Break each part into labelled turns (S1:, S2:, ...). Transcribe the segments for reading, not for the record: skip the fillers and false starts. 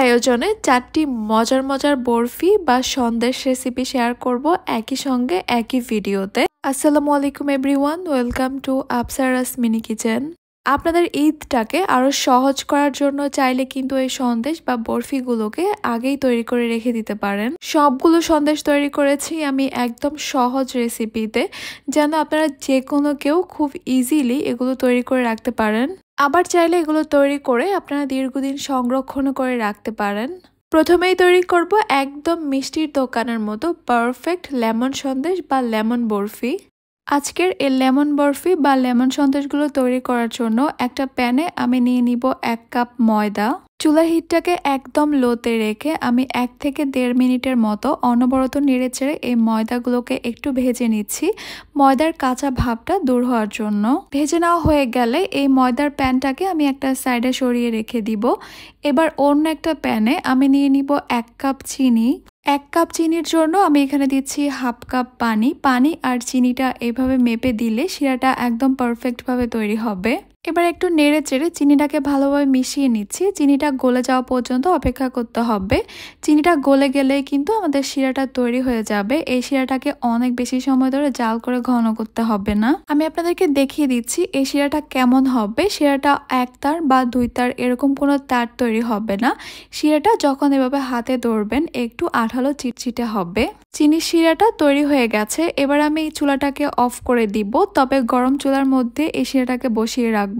S1: আয়োজনে 4টি মজার মজার বরফি বা সন্দেশ রেসিপি শেয়ার করব একই সঙ্গে একই ভিডিওতে। আসসালামু আলাইকুম everyone, welcome to Afsara's mini kitchen. আপনাদের ঈদটাকে আরো সহজ করার জন্য চাইলে কিন্তু এই সন্দেশ বা বরফিগুলোকে আগেই তৈরি করে রেখে দিতে পারেন। সবগুলো সন্দেশ তৈরি করেছি আমি একদম সহজ রেসিপিতে, যেন আপনারা যে কোনো কেউ খুব ইজিলি এগুলো তৈরি করে রাখতে পারেন। আবার চাইলে এগুলো তৈরি করে আপনারা দীর্ঘদিন সংরক্ষণ করে রাখতে পারেন। প্রথমেই তৈরি করব একদম মিষ্টির দোকানের মতো পারফেক্ট লেমন সন্দেশ বা লেমন বরফি। আজকের এই লেমন বরফি বা লেমন সন্দেশগুলো তৈরি করার জন্য একটা প্যানে আমি নিয়ে নিব 1 কাপ ময়দা। চুলার হিটটাকে একদম লোতে রেখে আমি 1 থেকে 1.5 মিনিটের মতো অনবরত নেড়েচেড়ে এই ময়দাগুলোকে একটু ভেজে নিচ্ছি, ময়দার কাঁচা ভাবটা দূর হওয়ার জন্য। ভেজে নেওয়া হয়ে গেলে এই ময়দার প্যানটাকে আমি একটা সাইডে সরিয়ে রেখে দিব। এবার অন্য একটা প্যানে আমি নিয়ে নিব 1 কাপ চিনি। 1 কাপ চিনির জন্য আমি এখানে দিচ্ছি 1/2 কাপ পানি। পানি আর চিনিটা এভাবে মেপে দিলে শিরাটা একদম পারফেক্টভাবে তৈরি হবে। এবার একটু নেড়ে চেড়ে চিনিটাকে ভালোভাবে মিশিয়ে নিচ্ছি। চিনিটা গলে যাওয়া পর্যন্ত অপেক্ষা করতে হবে। চিনিটা গলে গেলেই কিন্তু আমাদের শিরাটা তৈরি হয়ে যাবে। এই শিরাটাকে অনেক বেশি সময় ধরে জাল করে ঘন করতে হবে না। আমি আপনাদেরকে দেখিয়ে দিচ্ছি এই শিরাটা কেমন হবে। শিরাটা 1 তার বা 2 তার এরকম কোনো তার তৈরি হবে না। শিরাটা যখন এভাবে হাতে ধরবেন একটু আঠালো চিটচিটে হবে। চিনির শিরাটা তৈরি হয়ে গেছে। এবার আমি এই চুলাটাকে অফ করে দিব, তবে গরম চুলার মধ্যে এই শিরাটাকে বসিয়ে রাখবো।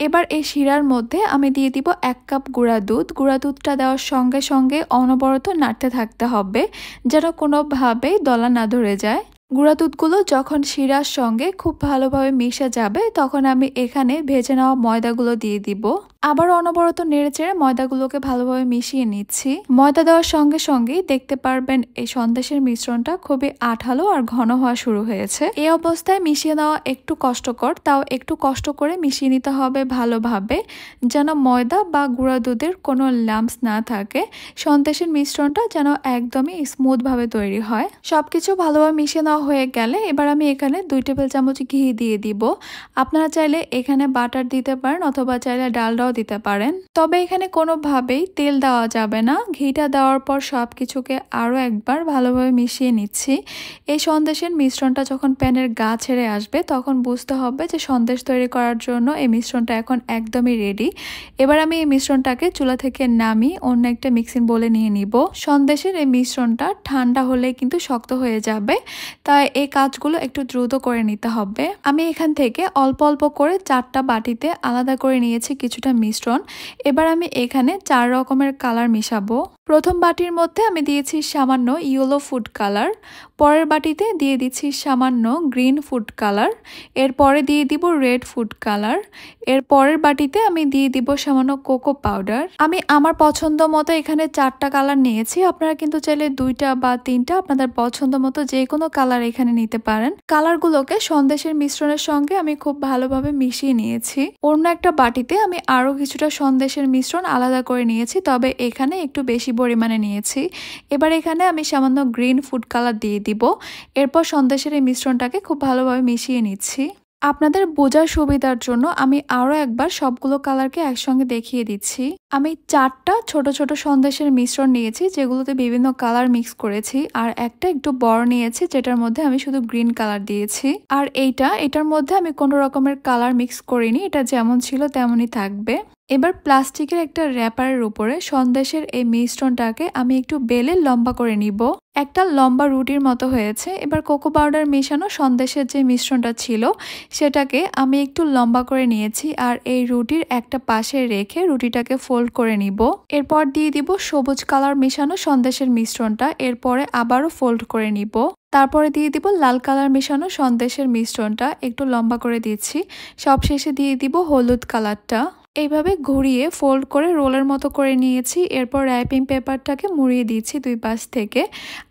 S1: এবার এই শিরার মধ্যে আমি দিয়ে দিব 1 কাপ গুঁড়া দুধ। গুঁড়া দুধটা দেওয়ার সঙ্গে সঙ্গে অনবরত নাড়তে থাকতে হবে, যেন কোনোভাবেই দলা না ধরে যায়। গুঁড়া দুধগুলো যখন শিরার সঙ্গে খুব ভালোভাবে মিশে যাবে তখন আমি এখানে ভেজে নেওয়া ময়দাগুলো দিয়ে দিব। আবার অনবরত নেড়েচেড়ে ময়দাগুলোকে ভালোভাবে মিশিয়ে নিচ্ছি। ময়দা দেওয়ার সঙ্গে সঙ্গেই দেখতে পারবেন এই সন্দেশের মিশ্রণটা খুবই আঠালো আর ঘন হওয়া শুরু হয়েছে। এই অবস্থায় মিশিয়ে নেওয়া একটু কষ্টকর, তাও একটু কষ্ট করে মিশিয়ে নিতে হবে ভালোভাবে, যেন ময়দা বা গুঁড়া দুধের কোনো লাম্পস না থাকে। সন্দেশের মিশ্রণটা যেন একদমই স্মুথভাবে তৈরি হয়। সবকিছু ভালোভাবে মিশিয়ে নেওয়া হয়ে গেলে এবার আমি এখানে 2 টেবিল চামচ ঘি দিয়ে দিব। আপনারা চাইলে এখানে বাটার দিতে পারেন অথবা চাইলে ডালডাও দিতে পারেন, তবে এখানে কোনোভাবেই তেল দেওয়া যাবে না। ঘিটা দেওয়ার পর সবকিছুকে আরো একবার ভালোভাবে মিশিয়ে নিচ্ছি। এই সন্দেশের মিশ্রণটা যখন প্যানের গা ছেড়ে আসবে তখন বুঝতে হবে যে সন্দেশ তৈরি করার জন্য এই মিশ্রণটা এখন একদমই রেডি। এবার আমি এই মিশ্রণটাকে চুলা থেকে নামিয়ে অন্য একটা মিক্সিং বোলে নিয়ে নিব। সন্দেশের এই মিশ্রণটা ঠান্ডা হলে কিন্তু শক্ত হয়ে যাবে, তাই এই কাজগুলো একটু দ্রুত করে নিতে হবে। আমি এখান থেকে অল্প অল্প করে 4টা বাটিতে আলাদা করে নিয়েছি কিছুটা মিশ্রণ। এবার আমি এখানে 4 রকমের কালার মিশাবো। প্রথম বাটির মধ্যে আমি দিয়েছি সামান্য ইয়েলো ফুড কালার, পরের বাটিতে দিয়ে দিচ্ছি সামান্য গ্রিন ফুড কালার, এরপরে দিয়ে দিব রেড ফুড কালার, এর পরের বাটিতে আমি দিয়ে দিব সামান্য কোকো পাউডার। আমি আমার পছন্দ মতো এখানে 4টা কালার নিয়েছি। আপনারা কিন্তু চাইলে 2টা বা 3টা আপনাদের পছন্দ মতো যে কোনো কালার এখানে নিতে পারেন। কালারগুলোকে সন্দেশের মিশ্রণের সঙ্গে আমি খুব ভালোভাবে মিশিয়ে নিয়েছি। অন্য একটা বাটিতে আমি আরো কিছুটা সন্দেশের মিশ্রণ আলাদা করে নিয়েছি, তবে এখানে একটু বেশি পরিমাণে নিয়েছি। এবার এখানে আমি সামান্য গ্রিন ফুড কালার দিয়ে দিব। এরপর সন্দেশের এই মিশ্রণটাকে খুব ভালোভাবে মিশিয়ে নিচ্ছি। আপনাদের বোঝার সুবিধার জন্য আমি আরো একবার সবগুলো কালারকে একসঙ্গে দেখিয়ে দিচ্ছি। আমি 4টা ছোট ছোট সন্দেশের মিশ্রণ নিয়েছি যেগুলোতে বিভিন্ন কালার মিক্স করেছি, আর একটা একটু বড় নিয়েছি যেটার মধ্যে আমি শুধু গ্রিন কালার দিয়েছি। আর এটার মধ্যে আমি কোনো রকমের কালার মিক্স করিনি, এটা যেমন ছিল তেমনই থাকবে। এবার প্লাস্টিকের একটা র্যাপারের উপরে সন্দেশের এই মিশ্রণটাকে আমি একটু বেলে লম্বা করে নিব। একটা লম্বা রুটির মতো হয়েছে। এবার কোকো পাউডার মেশানো সন্দেশের যে মিশ্রণটা ছিল সেটাকে আমি একটু লম্বা করে নিয়েছি, আর এই রুটির একটা পাশে রেখে রুটিটাকে ফোল্ড করে নিব। এরপর দিয়ে দিব সবুজ কালার মেশানো সন্দেশের মিশ্রণটা, এরপরে আবারও ফোল্ড করে নিব। তারপরে দিয়ে দিব লাল কালার মেশানো সন্দেশের মিশ্রণটা, একটু লম্বা করে দিচ্ছি। সবশেষে দিয়ে দিব হলুদ কালারটা। এইভাবে ঘুরিয়ে ফোল্ড করে রোলের মতো করে নিয়েছি। এরপর র্যাপিং পেপারটাকে মুড়িয়ে দিচ্ছি 2 পাশ থেকে,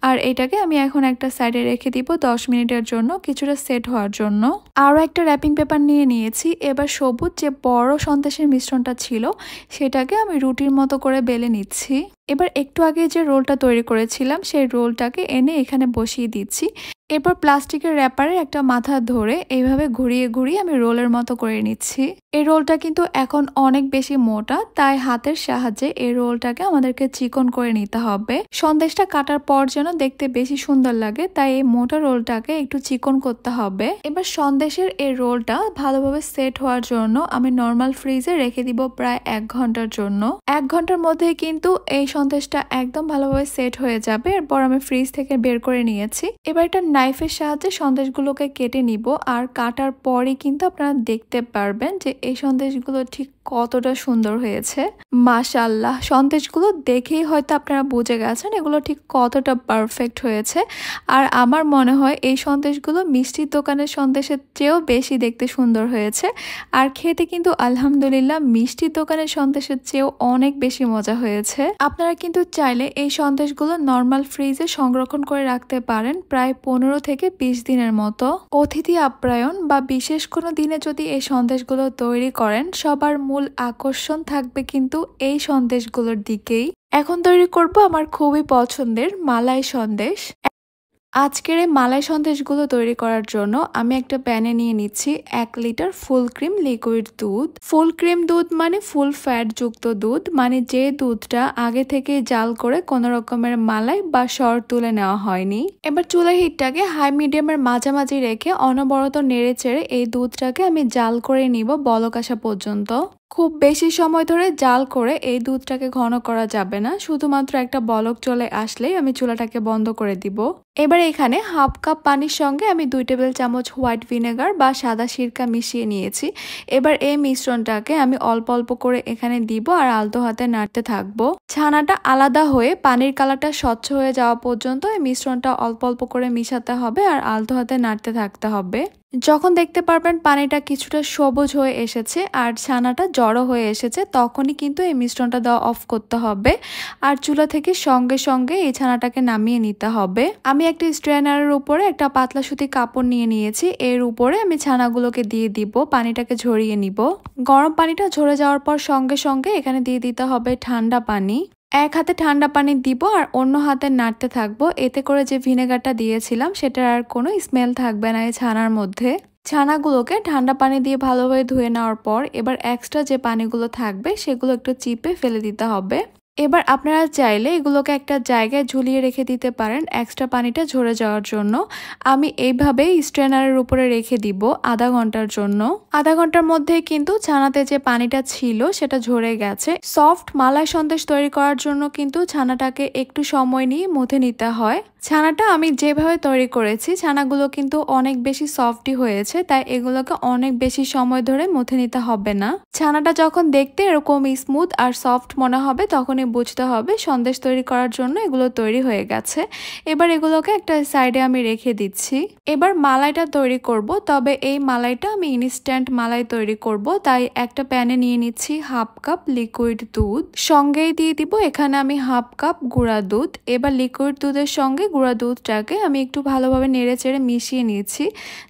S1: আর এটাকে আমি এখন একটা সাইডে রেখে দিব 10 মিনিটের জন্য, কিছুটা সেট হওয়ার জন্য। আরও একটা র্যাপিং পেপার নিয়ে নিয়েছি। এবার সবুজ যে বড় সন্দেশের মিশ্রণটা ছিল সেটাকে আমি রুটির মতো করে বেলে নিচ্ছি। এবার একটু আগে যে রোলটা তৈরি করেছিলাম সেই রোলটাকে এনে এখানে বসিয়ে দিচ্ছি। এরপর প্লাস্টিকের র্যাপারে একটা মাথা ধরে এইভাবে ঘুরিয়ে ঘুরিয়ে আমি রোলের মতো করে নিচ্ছি। এই রোলটা কিন্তু এখন অনেক বেশি মোটা, তাই হাতের সাহায্যে এই রোলটাকে আমাদেরকে চিকন করে নিতে হবে। সন্দেশটা কাটার পর যেন দেখতে বেশি সুন্দর লাগে, তাই এই মোটা রোলটাকে একটু চিকন করতে হবে। এবার সন্দেশের এই রোলটা ভালোভাবে সেট হওয়ার জন্য আমি নর্মাল ফ্রিজে রেখে দিব প্রায় 1 ঘন্টার জন্য। 1 ঘন্টার মধ্যে কিন্তু এই সন্দেশটা একদম ভালোভাবে সেট হয়ে যাবে। এরপর আমি ফ্রিজ থেকে বের করে নিয়েছি। এবার একটা নাইফের সাহায্যে সন্দেশগুলোকে কেটে নিব, আর কাটার পরই কিন্তু আপনারা দেখতে পারবেন যে এই সন্দেশগুলো ঠিক কতটা সুন্দর হয়েছে। মাশাআল্লাহ, সন্দেশগুলো দেখেই হয়তো আপনারা বুঝে গেছেন এগুলো ঠিক কতটা পারফেক্ট হয়েছে। আর আমার মনে হয় এই সন্দেশগুলো মিষ্টির দোকানের সন্দেশের চেয়েও বেশি দেখতে সুন্দর হয়েছে। আর খেতে কিন্তু আলহামদুলিল্লাহ মিষ্টির দোকানের সন্দেশের চেয়েও অনেক বেশি মজা হয়েছে। আপনারা কিন্তু চাইলে এই সন্দেশগুলো নর্মাল ফ্রিজে সংরক্ষণ করে রাখতে পারেন প্রায় 15 থেকে 20 দিনের মতো। অতিথি আপ্যায়ন বা বিশেষ কোনো দিনে যদি এই সন্দেশগুলো তৈরি করেন, সবার মূল আকর্ষণ থাকবে কিন্তু এই সন্দেশগুলোর দিকেই। এখন তৈরি করব আমার খুবই পছন্দের মালাই সন্দেশ। আজকের এই মালাই সন্দেশগুলো তৈরি করার জন্য আমি একটা প্যানে নিয়ে নিচ্ছি 1 লিটার ফুল ক্রিম লিকুইড দুধ। ফুল ক্রিম দুধ মানে ফুল ফ্যাট যুক্ত দুধ, মানে যে দুধটা আগে থেকে জাল করে কোনো রকমের মালাই বা সর তুলে নেওয়া হয়নি। এবার চুলার হিটটাকে হাই মিডিয়ামের মাঝামাঝি রেখে অনবরত নেড়ে চেড়ে এই দুধটাকে আমি জাল করে নিব বলক আসা পর্যন্ত। খুব বেশি সময় ধরে জাল করে এই দুধটাকে ঘন করা যাবে না, শুধুমাত্র একটা বলক চলে আসলেই আমি চুলাটাকে বন্ধ করে দিব। এবার এখানে হাফ কাপ পানির সঙ্গে আমি 2 টেবিল চামচ হোয়াইট ভিনেগার বা সাদা সিরকা মিশিয়ে নিয়েছি। এবার এই মিশ্রণটাকে আমি অল্প অল্প করে এখানে দিব আর আলতো হাতে নাড়তে থাকবো। ছানাটা আলাদা হয়ে পানির কালারটা স্বচ্ছ হয়ে যাওয়া পর্যন্ত এই মিশ্রণটা অল্প অল্প করে মিশাতে হবে আর আলতো হাতে নাড়তে থাকতে হবে। যখন দেখতে পারবেন পানিটা কিছুটা সবুজ হয়ে এসেছে আর ছানাটা জড়ো হয়ে এসেছে, তখনই কিন্তু এই মিশ্রণটা দেওয়া অফ করতে হবে আর চুলা থেকে সঙ্গে সঙ্গে এই ছানাটাকে নামিয়ে নিতে হবে। আমি একটা স্ট্রেনারের উপরে একটা পাতলা সুতি কাপড় নিয়ে নিয়েছি, এর উপরে আমি ছানাগুলোকে দিয়ে দিব, পানিটাকে ঝরিয়ে নিব। গরম পানিটা ঝরে যাওয়ার পর সঙ্গে সঙ্গে এখানে দিয়ে দিতে হবে ঠান্ডা পানি। এক হাতে ঠান্ডা পানি দিব আর অন্য হাতে নাড়তে থাকবো, এতে করে যে ভিনেগারটা দিয়েছিলাম সেটার আর কোনো স্মেল থাকবে না এই ছানার মধ্যে। ছানাগুলোকে ঠান্ডা পানি দিয়ে ভালোভাবে ধুয়ে নেওয়ার পর এবার এক্সট্রা যে পানিগুলো থাকবে সেগুলো একটু চিপে ফেলে দিতে হবে। এবার আপনারা চাইলে এগুলোকে একটা জায়গায় ঝুলিয়ে রেখে দিতে পারেন এক্সট্রা পানিটা ঝরে যাওয়ার জন্য। আমি এইভাবেই স্ট্রেনারের উপরে রেখে দিব আধা ঘন্টার জন্য। আধা ঘন্টার মধ্যে কিন্তু ছানাতে যে পানিটা ছিল সেটা ঝরে গেছে। সফট মালাই সন্দেশ তৈরি করার জন্য কিন্তু ছানাটাকে একটু সময় নিয়ে মথে নিতে হয়। ছানাটা আমি যেভাবে তৈরি করেছি ছানাগুলো কিন্তু অনেক বেশি সফটই হয়েছে, তাই এগুলোকে অনেক বেশি সময় ধরে মথে নিতে হবে না। ছানাটা যখন দেখতে এরকম স্মুথ আর সফট মনে হবে তখনই বুঝতে হবে সন্দেশ তৈরি করার জন্য এগুলো তৈরি হয়ে গেছে। এবার এগুলোকে একটা সাইডে আমি রেখে দিচ্ছি। এবার মালাইটা তৈরি করব, তবে এই মালাইটা আমি ইনস্ট্যান্ট মালাই তৈরি করব, তাই একটা প্যানে নিয়ে নিচ্ছি হাফ কাপ লিকুইড দুধ। সঙ্গেই দিয়ে দিব এখানে আমি হাফ কাপ গুঁড়া দুধ। এবার লিকুইড দুধের সঙ্গে গুঁড়া দুধটাকে আমি একটু ভালোভাবে নেড়ে চেড়ে মিশিয়ে নিচ্ছি,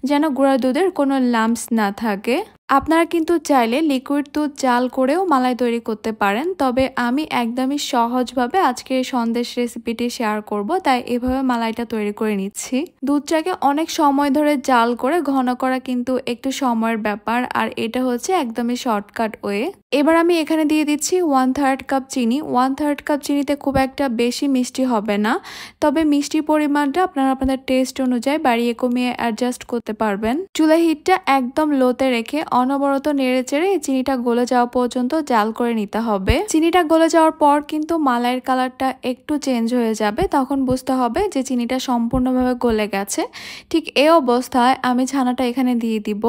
S1: যেন গুঁড়া দুধের কোনো লাম্পস না থাকে। আপনারা কিন্তু চাইলে লিকুইড দুধ জাল করেও মালাই তৈরি করতে পারেন, তবে আমি একদমই সহজভাবে আজকে সন্দেশ রেসিপিটি শেয়ার করব, তাই এভাবে মালাইটা তৈরি করে নিচ্ছি। দুধটাকে অনেক সময় ধরে জাল করে ঘন করা কিন্তু একটু সময়ের ব্যাপার, আর এটা হচ্ছে একদমই শর্টকাট ওয়ে। এবার আমি এখানে দিয়ে দিচ্ছি 1/3 কাপ চিনি। 1/3 কাপ চিনিতে খুব একটা বেশি মিষ্টি হবে না, তবে মিষ্টির পরিমাণটা আপনারা আপনাদের টেস্ট অনুযায়ী বাড়িয়ে কমিয়ে অ্যাডজাস্ট করতে পারবেন। চুলার হিটটা একদম লোতে রেখে অনবরত নেড়ে চেড়ে চিনিটা গলে যাওয়া পর্যন্ত জাল করে নিতে হবে। চিনিটা গলে যাওয়ার পর কিন্তু মালাইয়ের কালারটা একটু চেঞ্জ হয়ে যাবে, তখন বুঝতে হবে যে চিনিটা সম্পূর্ণভাবে গলে গেছে। ঠিক এই অবস্থায় আমি ছানাটা এখানে দিয়ে দিব।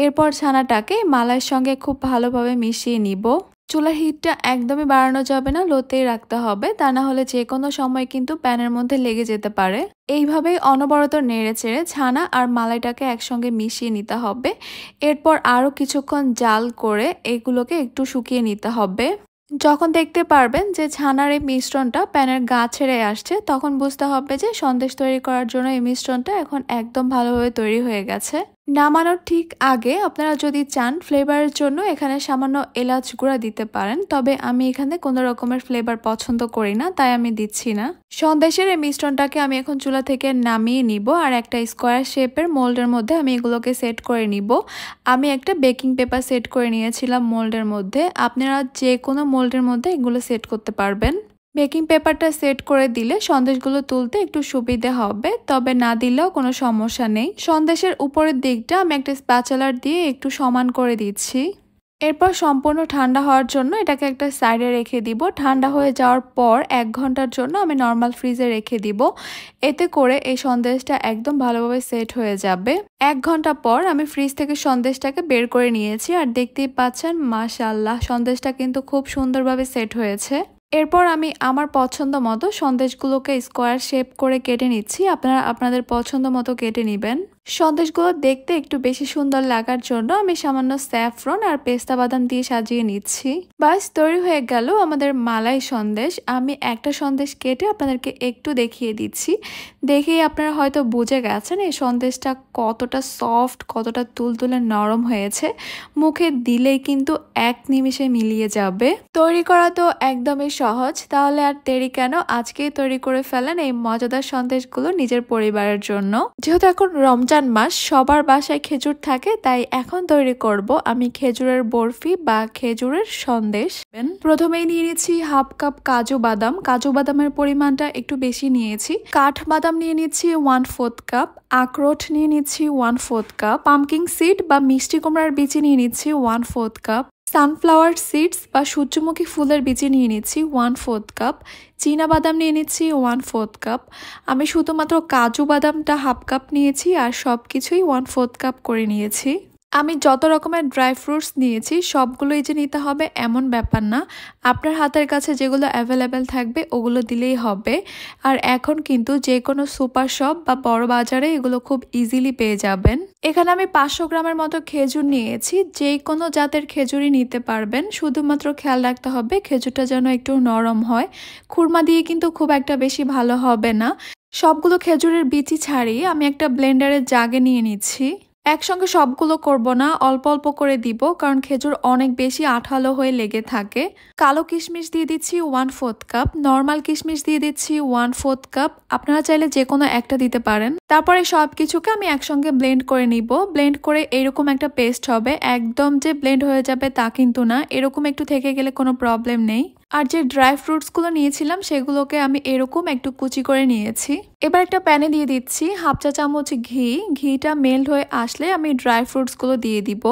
S1: এরপর ছানাটাকে মালাইয়ের সঙ্গে খুব ভালোভাবে মিশিয়ে নিব। চুলার হিটটা একদমই বাড়ানো যাবে না, লোতেই রাখতে হবে, তা না হলে যে কোনো সময় কিন্তু প্যানের মধ্যে লেগে যেতে পারে। এইভাবেই অনবরত নেড়ে চেড়ে ছানা আর মালাইটাকে একসঙ্গে মিশিয়ে নিতে হবে। এরপর আরও কিছুক্ষণ জাল করে এগুলোকে একটু শুকিয়ে নিতে হবে। যখন দেখতে পারবেন যে ছানার এই মিশ্রণটা প্যানের গা ছেড়ে আসছে, তখন বুঝতে হবে যে সন্দেশ তৈরি করার জন্য এই মিশ্রণটা এখন একদম ভালোভাবে তৈরি হয়ে গেছে। নামানোর ঠিক আগে আপনারা যদি চান ফ্লেভারের জন্য এখানে সামান্য এলাচ গুঁড়া দিতে পারেন, তবে আমি এখানে কোনো রকমের ফ্লেভার পছন্দ করি না, তাই আমি দিচ্ছি না। সন্দেশের এই মিশ্রণটাকে আমি এখন চুলা থেকে নামিয়ে নিব আর একটা স্কোয়ার শেপের মোল্ডের মধ্যে আমি এগুলোকে সেট করে নিব। আমি একটা বেকিং পেপার সেট করে নিয়েছিলাম মোল্ডের মধ্যে, আপনারা যে কোনো মোল্ডের মধ্যে এগুলো সেট করতে পারবেন। বেকিং পেপারটা সেট করে দিলে সন্দেশগুলো তুলতে একটু সুবিধা হবে, তবে না দিলেও কোনো সমস্যা নেই। সন্দেশের উপরের দিকটা আমি একটা স্প্যাচুলার দিয়ে একটু সমান করে দিচ্ছি। এরপর সম্পূর্ণ ঠান্ডা হওয়ার জন্য এটাকে একটা সাইডে রেখে দিব। ঠান্ডা হয়ে যাওয়ার পর 1 ঘন্টার জন্য আমি নর্মাল ফ্রিজে রেখে দিব। এতে করে এই সন্দেশটা একদম ভালোভাবে সেট হয়ে যাবে। 1 ঘন্টা পর আমি ফ্রিজ থেকে সন্দেশটাকে বের করে নিয়েছি আর দেখতেই পাচ্ছেন মাশাআল্লাহ সন্দেশটা কিন্তু খুব সুন্দরভাবে সেট হয়েছে। এরপর আমি আমার পছন্দ মতো সন্দেশগুলোকে স্কোয়ার শেপ করে কেটে নিচ্ছি, আপনারা আপনাদের পছন্দ মতো কেটে নেবেন। সন্দেশগুলো দেখতে একটু বেশি সুন্দর লাগার জন্য আমি সামান্য স্যাফরন আর পেস্তা বাদাম দিয়ে সাজিয়ে নিচ্ছি। বাস তৈরি হয়ে গেল আমাদের মালাই সন্দেশ। আমি একটা সন্দেশ কেটে আপনাদেরকে একটু দেখিয়ে দিচ্ছি, দেখেই আপনারা হয়তো বুঝে গেছেন এই সন্দেশটা কতটা সফট, কতটা তুলতুলে নরম হয়েছে। মুখে দিলেই কিন্তু 1 নিমিষে মিলিয়ে যাবে। তৈরি করা তো একদমই সহজ, তাহলে আর দেরি কেন, আজকেই তৈরি করে ফেলেন এই মজাদার সন্দেশগুলো নিজের পরিবারের জন্য। যেহেতু এখন রমজান মাস, সবার বাসায় খেজুর থাকে, তাই এখন তৈরি করব আমি খেজুরের বরফি বা খেজুরের সন্দেশ। প্রথমেই নিয়ে নিচ্ছি হাফ কাপ কাজু বাদাম। কাজু বাদামের পরিমাণটা একটু বেশি নিয়েছি। কাঠ বাদাম নিয়ে নিচ্ছি 1/4 কাপ। আখরোট নিয়ে নিচ্ছি 1/4 কাপ। পামকিন সিড বা মিষ্টি কুমড়ার বিচি নিয়ে নিচ্ছি 1/4 কাপ। সানফ্লাওয়ার সিডস বা সূর্যমুখী ফুলের বিচি নিয়ে নিচ্ছি 1/4 কাপ। চীনা বাদাম নিয়ে নিচ্ছি 1/4 কাপ। আমি শুধুমাত্র কাজু বাদামটা হাফ কাপ নিয়েছি আর সব কিছুই 1/4 কাপ করে নিয়েছি। আমি যত রকমের ড্রাই ফ্রুটস নিয়েছি সবগুলোই যে নিতে হবে এমন ব্যাপার না, আপনার হাতের কাছে যেগুলো অ্যাভেলেবেল থাকবে ওগুলো দিলেই হবে। আর এখন কিন্তু যে কোনো সুপার শপ বা বড় বাজারে এগুলো খুব ইজিলি পেয়ে যাবেন। এখানে আমি 500 গ্রামের মতো খেজুর নিয়েছি, যে কোনো জাতের খেজুরই নিতে পারবেন, শুধুমাত্র খেয়াল রাখতে হবে খেজুরটা যেন একটু নরম হয়। খুরমা দিয়ে কিন্তু খুব একটা বেশি ভালো হবে না। সবগুলো খেজুরের বিচি ছাড়িয়ে আমি একটা ব্লেন্ডারের জাগে নিয়ে নিচ্ছি। একসঙ্গে সবগুলো করব না, অল্প অল্প করে দিব, কারণ খেজুর অনেক বেশি আঠালো হয়ে লেগে থাকে। কালো কিশমিশ দিয়ে দিচ্ছি 1/4 কাপ। নর্মাল কিশমিশ দিয়ে দিচ্ছি 1/4 কাপ। আপনারা চাইলে যে কোনো একটা দিতে পারেন। তারপরে সব কিছুকে আমি একসঙ্গে ব্লেন্ড করে নিব। ব্লেন্ড করে এরকম একটা পেস্ট হবে, একদম যে ব্লেন্ড হয়ে যাবে তা কিন্তু না, এরকম একটু থেকে গেলে কোনো প্রবলেম নেই। আর যে ড্রাই ফ্রুটসগুলো নিয়েছিলাম সেগুলোকে আমি এরকম একটু কুচি করে নিয়েছি। এবার একটা প্যানে দিয়ে দিচ্ছি হাফ চা চামচ ঘি। ঘিটা মেল্ট হয়ে আসলে আমি ড্রাই ফ্রুটসগুলো দিয়ে দিব।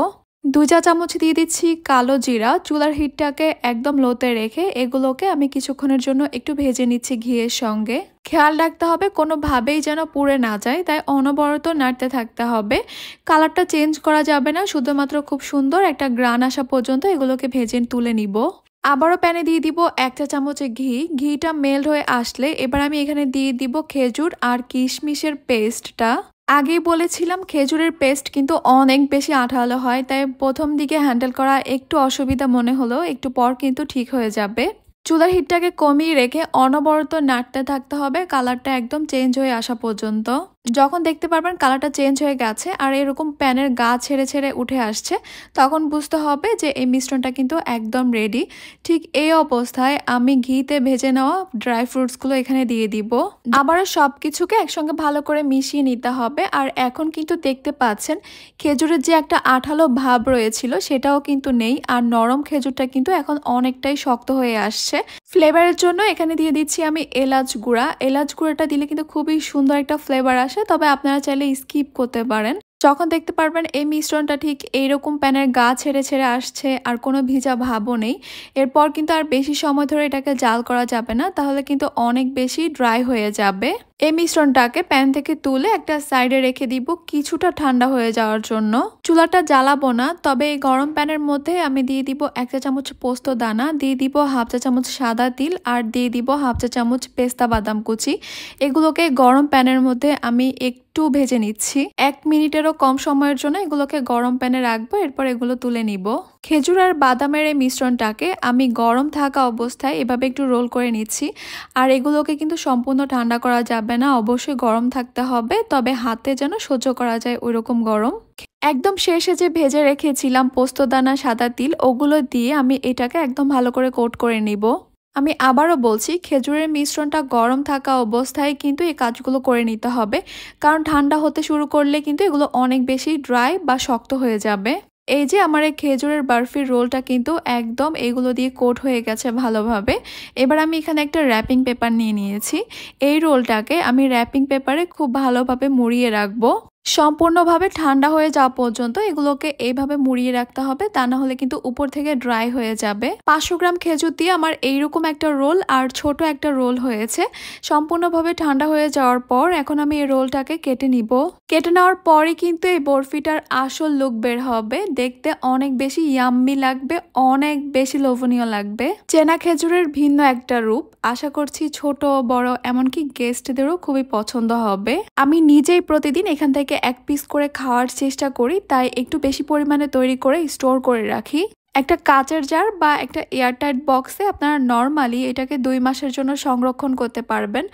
S1: 2 চা চামচ দিয়ে দিচ্ছি কালো জিরা। চুলার হিটটাকে একদম লোতে রেখে এগুলোকে আমি কিছুক্ষণের জন্য একটু ভেজে নিচ্ছি ঘিয়ের সঙ্গে। খেয়াল রাখতে হবে কোনোভাবেই যেন পুড়ে না যায়, তাই অনবরত নাড়তে থাকতে হবে। কালারটা চেঞ্জ করা যাবে না, শুধুমাত্র খুব সুন্দর একটা গ্রান আসা পর্যন্ত এগুলোকে ভেজে তুলে নিব। আবারও প্যানে দিয়ে দিব 1 চা চামচ ঘি। ঘিটা মেল্ট হয়ে আসলে এবার আমি এখানে দিয়ে দিব খেজুর আর কিশমিশের পেস্টটা। আগেই বলেছিলাম খেজুরের পেস্ট কিন্তু অনেক বেশি আঠালো হয়, তাই প্রথম দিকে হ্যান্ডেল করা একটু অসুবিধা মনে হলো, একটু পর কিন্তু ঠিক হয়ে যাবে। চুলার হিটটাকে কমিয়ে রেখে অনবরত নাড়তে থাকতে হবে কালারটা একদম চেঞ্জ হয়ে আসা পর্যন্ত। যখন দেখতে পারবেন কালারটা চেঞ্জ হয়ে গেছে আর এরকম প্যানের গা ছেড়ে ছেড়ে উঠে আসছে, তখন বুঝতে হবে যে এই মিশ্রণটা কিন্তু একদম রেডি। ঠিক এই অবস্থায় আমি ঘিতে ভেজে নেওয়া ড্রাই ফ্রুটসগুলো এখানে দিয়ে দিব। আবারও সব কিছুকে একসঙ্গে ভালো করে মিশিয়ে নিতে হবে। আর এখন কিন্তু দেখতে পাচ্ছেন খেজুরের যে একটা আঠালো ভাব রয়েছিল সেটাও কিন্তু নেই, আর নরম খেজুরটা কিন্তু এখন অনেকটাই শক্ত হয়ে আসছে। ফ্লেভারের জন্য এখানে দিয়ে দিচ্ছি আমি এলাচ গুঁড়া। এলাচ গুঁড়াটা দিলে কিন্তু খুবই সুন্দর একটা ফ্লেভার আসে, তবে আপনারা চাইলে স্কিপ করতে পারেন। যখন দেখতে পারবেন এই মিশ্রণটা ঠিক এইরকম প্যানের গা ছেড়ে ছেড়ে আসছে আর কোনো ভিজা ভাবও নেই, এরপর কিন্তু আর বেশি সময় ধরে এটাকে জাল করা যাবে না, তাহলে কিন্তু অনেক বেশি ড্রাই হয়ে যাবে। এই মিশ্রণটাকে প্যান থেকে তুলে একটা সাইডে রেখে দিব কিছুটা ঠান্ডা হয়ে যাওয়ার জন্য। চুলাটা জ্বালাবো না, তবে এই গরম প্যানের মধ্যে আমি দিয়ে দিব 1 চা চামচ পোস্ত দানা, দিয়ে দিব হাফ চা চামচ সাদা তিল আর দিয়ে দিব হাফ চা চামচ পেস্তা বাদাম কুচি। এগুলোকে গরম প্যানের মধ্যে আমি একটু ভেজে নিচ্ছি। 1 মিনিটেরও কম সময়ের জন্য এগুলোকে গরম প্যানে রাখবো, এরপর এগুলো তুলে নিব। খেজুর আর বাদামের এই মিশ্রণটাকে আমি গরম থাকা অবস্থায় এভাবে একটু রোল করে নিচ্ছি। আর এগুলোকে কিন্তু সম্পূর্ণ ঠান্ডা করা যাবে না, অবশ্যই গরম থাকতে হবে, তবে হাতে যেন সহ্য করা যায় ওইরকম গরম। একদম শেষে যে ভেজে রেখেছিলাম পোস্তদানা, সাদা তিল, ওগুলো দিয়ে আমি এটাকে একদম ভালো করে কোট করে নিব। আমি আবারও বলছি, খেজুরের মিশ্রণটা গরম থাকা অবস্থায় কিন্তু এই কাজগুলো করে নিতে হবে, কারণ ঠান্ডা হতে শুরু করলে কিন্তু এগুলো অনেক বেশি ড্রাই বা শক্ত হয়ে যাবে। এই যে আমার এই খেজুরের বরফির রোলটা কিন্তু একদম এগুলো দিয়ে কোট হয়ে গেছে ভালোভাবে। এবার আমি এখানে একটা র্যাপিং পেপার নিয়ে নিয়েছি। এই রোলটাকে আমি র্যাপিং পেপারে খুব ভালোভাবে মুড়িয়ে রাখবো। সম্পূর্ণভাবে ঠান্ডা হয়ে যাওয়া পর্যন্ত এগুলোকে এইভাবে মুড়িয়ে রাখতে হবে, তা না হলে কিন্তু উপর থেকে ড্রাই হয়ে যাবে। 500 গ্রাম খেজুর দিয়ে আমার এইরকম একটা রোল আর ছোট একটা রোল হয়েছে। সম্পূর্ণভাবে ঠান্ডা হয়ে যাওয়ার পর এখন আমি এই রোলটাকে কেটে নিব। কেটে নেওয়ার পরই কিন্তু এই বরফিটার আসল লুক বের হবে। দেখতে অনেক বেশি ইয়াম্মি লাগবে, অনেক বেশি লোভনীয় লাগবে। চেনা খেজুরের ভিন্ন একটা রূপ। আশা করছি ছোট বড় এমনকি গেস্টদেরও খুবই পছন্দ হবে। আমি নিজেই প্রতিদিন এখান থেকে 1 পিস করে খাওয়ার চেষ্টা করি, তাই একটু বেশি পরিমাণে তৈরি করে স্টোর করে রাখি। একটা কাচের জার বা একটা এয়ারটাইট বক্সে আপনারা নর্মালি এটাকে 2 মাসের জন্য সংরক্ষণ করতে পারবেন।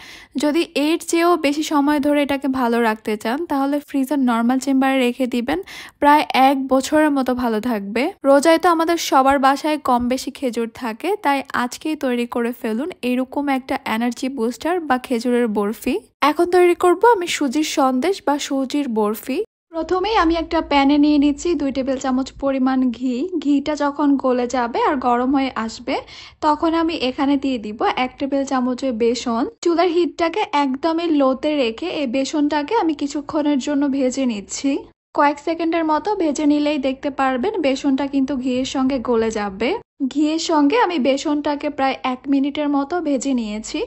S1: যদি এর চেয়েও বেশি সময় ধরে এটাকে ভালো রাখতে চান তাহলে ফ্রিজের নর্মাল চেম্বারে রেখে দিবেন, প্রায় 1 বছরের মতো ভালো থাকবে। রোজায় তো আমাদের সবার বাসায় কম বেশি খেজুর থাকে, তাই আজকেই তৈরি করে ফেলুন এরকম একটা এনার্জি বুস্টার বা খেজুরের বরফি। এখন তৈরি করব আমি সুজির সন্দেশ বা সুজির বরফি। প্রথমেই আমি একটা প্যানে নিয়ে নিচ্ছি 2 টেবিল চামচ পরিমাণ ঘি। ঘিটা যখন গলে যাবে আর গরম হয়ে আসবে তখন আমি এখানে দিয়ে দিব 1 টেবিল চামচের বেসন। চুলার হিটটাকে একদমই লোতে রেখে এই বেসনটাকে আমি কিছুক্ষণের জন্য ভেজে নিচ্ছি। কয়েক সেকেন্ডের মতো ভেজে নিলেই দেখতে পারবেন বেসনটা কিন্তু ঘিয়ের সঙ্গে গলে যাবে। ঘিয়ের সঙ্গে আমি বেসনটাকে প্রায় 1 মিনিটের মতো ভেজে নিয়েছি।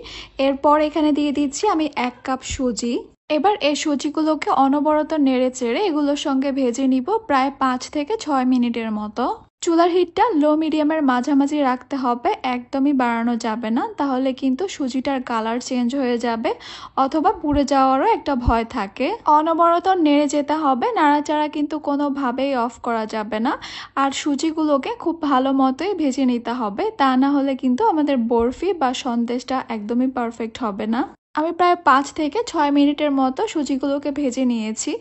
S1: এরপর এখানে দিয়ে দিচ্ছি আমি 1 কাপ সুজি। এবার এই সুজিগুলোকে অনবরত নেড়ে চেড়ে এগুলোর সঙ্গে ভেজে নিব প্রায় 5 থেকে 6 মিনিটের মতো। চুলার হিটটা লো মিডিয়ামের মাঝামাঝি রাখতে হবে, একদমই বাড়ানো যাবে না, তাহলে কিন্তু সুজিটার কালার চেঞ্জ হয়ে যাবে অথবা পুড়ে যাওয়ারও একটা ভয় থাকে। অনবরত নেড়ে যেতে হবে, নাড়াচাড়া কিন্তু কোনোভাবেই অফ করা যাবে না। আর সুজিগুলোকে খুব ভালো মতোই ভেজে নিতে হবে, তা না হলে কিন্তু আমাদের বরফি বা সন্দেশটা একদমই পারফেক্ট হবে না। আমি প্রায় 5 থেকে 6 মিনিটের মতো সুজিগুলোকে ভেজে নিয়েছি।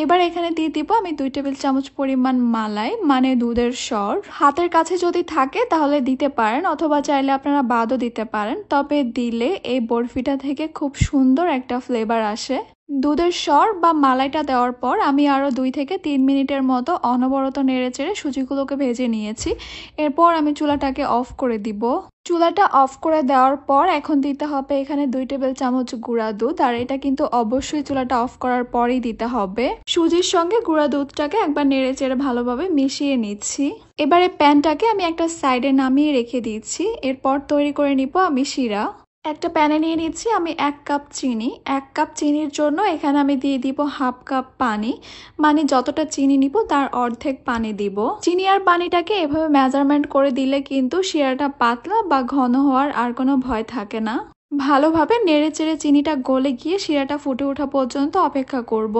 S1: এবার এখানে দিয়ে দিব আমি 2 টেবিল চামচ পরিমাণ মালাই, মানে দুধের সর। হাতের কাছে যদি থাকে তাহলে দিতে পারেন, অথবা চাইলে আপনারা বাদও দিতে পারেন, তবে দিলে এই বরফিটা থেকে খুব সুন্দর একটা ফ্লেভার আসে। দুধের সর বা মালাইটা দেওয়ার পর আমি আরও 2 থেকে 3 মিনিটের মতো অনবরত নেড়েচেড়ে সুজিগুলোকে ভেজে নিয়েছি। এরপর আমি চুলাটাকে অফ করে দিব। চুলাটা অফ করে দেওয়ার পর এখন দিতে হবে এখানে 2 টেবিল চামচ গুঁড়া দুধ, আর এটা কিন্তু অবশ্যই চুলাটা অফ করার পরেই দিতে হবে। সুজির সঙ্গে গুঁড়া দুধটাকে একবার নেড়েচেড়ে ভালোভাবে মিশিয়ে নিচ্ছি। এবারে প্যানটাকে আমি একটা সাইডে নামিয়ে রেখে দিচ্ছি। এরপর তৈরি করে নিব আমি শিরা। একটা প্যানে নিয়ে নিচ্ছি আমি 1 কাপ চিনি। 1 কাপ চিনির জন্য এখানে আমি দিয়ে দিব 1/2 কাপ পানি, মানে যতটা চিনি নিব তার অর্ধেক পানি দিব। চিনি আর পানিটাকে এভাবে মেজারমেন্ট করে দিলে কিন্তু শিরাটা পাতলা বা ঘন হওয়ার আর কোনো ভয় থাকে না। ভালোভাবে নেড়ে চেড়ে চিনিটা গলে গিয়ে শিরাটা ফুটে ওঠা পর্যন্ত অপেক্ষা করব।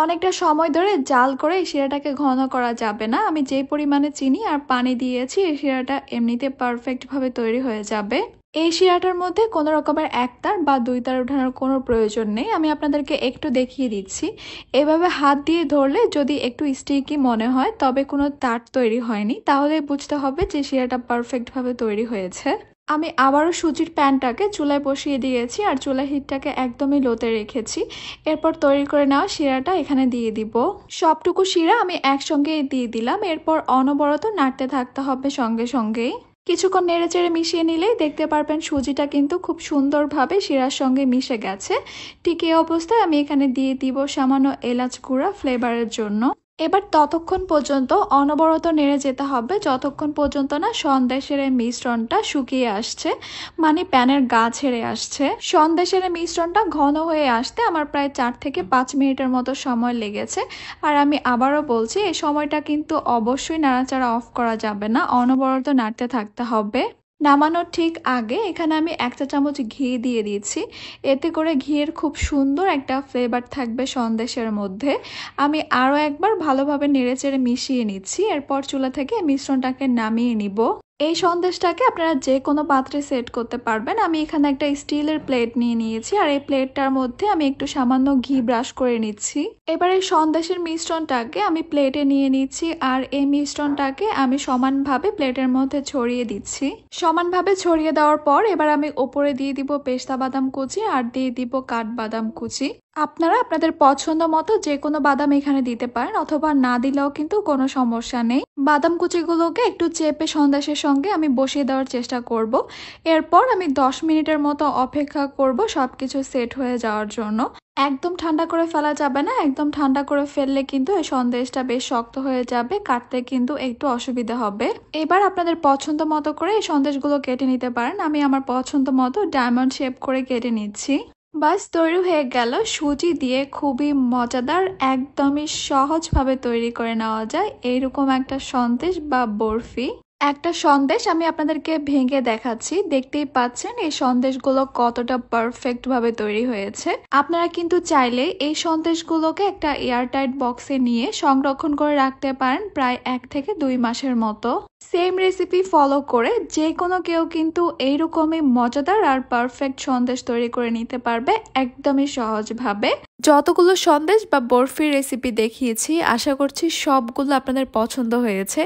S1: অনেকটা সময় ধরে জাল করে এই শিরাটাকে ঘন করা যাবে না। আমি যে পরিমাণে চিনি আর পানি দিয়েছি এই শিরাটা এমনিতে পারফেক্ট ভাবে তৈরি হয়ে যাবে। এই শিরাটার মধ্যে কোনো রকমের 1 তার বা 2 তার ওঠানোর কোনো প্রয়োজন নেই। আমি আপনাদেরকে একটু দেখিয়ে দিচ্ছি। এভাবে হাত দিয়ে ধরলে যদি একটু স্টিকি মনে হয় তবে কোনো তার তৈরি হয়নি, তাহলে বুঝতে হবে যে শিরাটা পারফেক্ট ভাবে তৈরি হয়েছে। আমি আবারও সুজির প্যানটাকে চুলায় বসিয়ে দিয়েছি আর চুলার হিটটাকে একদমই লোতে রেখেছি। এরপর তৈরি করে নেওয়া শিরাটা এখানে দিয়ে দিব। সবটুকু শিরা আমি একসঙ্গে দিয়ে দিলাম। এরপর অনবরত নাড়তে থাকতে হবে সঙ্গে সঙ্গেই। কিছুক্ষণ নেড়েচেড়ে মিশিয়ে নিলেই দেখতে পারবেন সুজিটা কিন্তু খুব সুন্দরভাবে শিরার সঙ্গে মিশে গেছে। ঠিক এই অবস্থায় আমি এখানে দিয়ে দিব সামান্য এলাচ গুঁড়া ফ্লেভারের জন্য। এবার ততক্ষণ পর্যন্ত অনবরত নেড়ে যেতে হবে যতক্ষণ পর্যন্ত না সন্দেশের এই মিশ্রণটা শুকিয়ে আসছে, মানে প্যানের গা ছেড়ে আসছে। সন্দেশের এই মিশ্রণটা ঘন হয়ে আসতে আমার প্রায় 4 থেকে 5 মিনিটের মতো সময় লেগেছে। আর আমি আবারও বলছি এই সময়টা কিন্তু অবশ্যই নাড়াচাড়া অফ করা যাবে না, অনবরত নাড়তে থাকতে হবে। নামানোর ঠিক আগে এখানে আমি 1 চা চামচ ঘি দিয়ে দিয়েছি। এতে করে ঘিয়ের খুব সুন্দর একটা ফ্লেভার থাকবে সন্দেশের মধ্যে। আমি আরও একবার ভালোভাবে নেড়েচেড়ে মিশিয়ে নিচ্ছি। এরপর চুলা থেকে মিশ্রণটাকে নামিয়ে নিব। এই সন্দেশটাকে আপনারা যে কোনো পাত্রে সেট করতে পারবেন। আমি এখানে একটা স্টিলের প্লেট নিয়ে নিয়েছি আর এই প্লেটটার মধ্যে আমি একটু সামান্য ঘি ব্রাশ করে নিচ্ছি। এবার এই সন্দেশের মিশ্রণটাকে আমি প্লেটে নিয়ে নিচ্ছি আর এই মিশ্রণটাকে আমি সমানভাবে প্লেটের মধ্যে ছড়িয়ে দিচ্ছি। সমানভাবে ছড়িয়ে দেওয়ার পর এবার আমি ওপরে দিয়ে দিব পেস্তা বাদাম কুচি আর দিয়ে দিব কাঠবাদাম কুচি। আপনারা আপনাদের পছন্দ মতো যে কোনো বাদাম এখানে দিতে পারেন অথবা না দিলেও কিন্তু কোনো সমস্যা নেই। বাদাম কুচিগুলোকে একটু চেপে সন্দেশের সঙ্গে আমি বসিয়ে দেওয়ার চেষ্টা করব। এরপর আমি 10 মিনিটের মতো অপেক্ষা করব সবকিছু সেট হয়ে যাওয়ার জন্য। একদম ঠান্ডা করে ফেলা যাবে না, একদম ঠান্ডা করে ফেললে কিন্তু এই সন্দেশটা বেশ শক্ত হয়ে যাবে, কাটতে কিন্তু একটু অসুবিধা হবে। এবার আপনাদের পছন্দ মতো করে এই সন্দেশগুলো কেটে নিতে পারেন। আমি আমার পছন্দ মতো ডায়মন্ড শেপ করে কেটে নিচ্ছি। বাস তৈরি হয়ে গেল সুজি দিয়ে খুবই মজাদার, একদমই সহজভাবে তৈরি করে নেওয়া যায় এইরকম একটা সন্দেশ বা বরফি। একটা সন্দেশ আমি আপনাদেরকে ভেঙে দেখাচ্ছি। দেখতেই পাচ্ছেন এই সন্দেশগুলো কতটা পারফেক্ট ভাবে তৈরি হয়েছে। আপনারা কিন্তু চাইলে এই সন্দেশগুলোকে একটা এয়ারটাইট বক্সে নিয়ে সংরক্ষণ করে রাখতে পারেন প্রায় 1 থেকে 2 মাসের মতো। সেম রেসিপি ফলো করে যে কোনো কেউ কিন্তু এইরকমই মজাদার আর পারফেক্ট সন্দেশ তৈরি করে নিতে পারবে একদমই সহজভাবে। যতগুলো সন্দেশ বা বরফির রেসিপি দেখিয়েছি আশা করছি সবগুলো আপনাদের পছন্দ হয়েছে।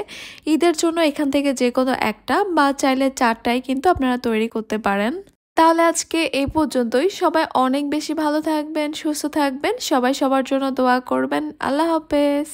S1: ঈদের জন্য এখান থেকে যে কোনো একটা বা চাইলে 4টাই কিন্তু আপনারা তৈরি করতে পারেন। তাহলে আজকে এই পর্যন্তই। সবাই অনেক বেশি ভালো থাকবেন, সুস্থ থাকবেন, সবাই সবার জন্য দোয়া করবেন। আল্লাহ হাফেজ।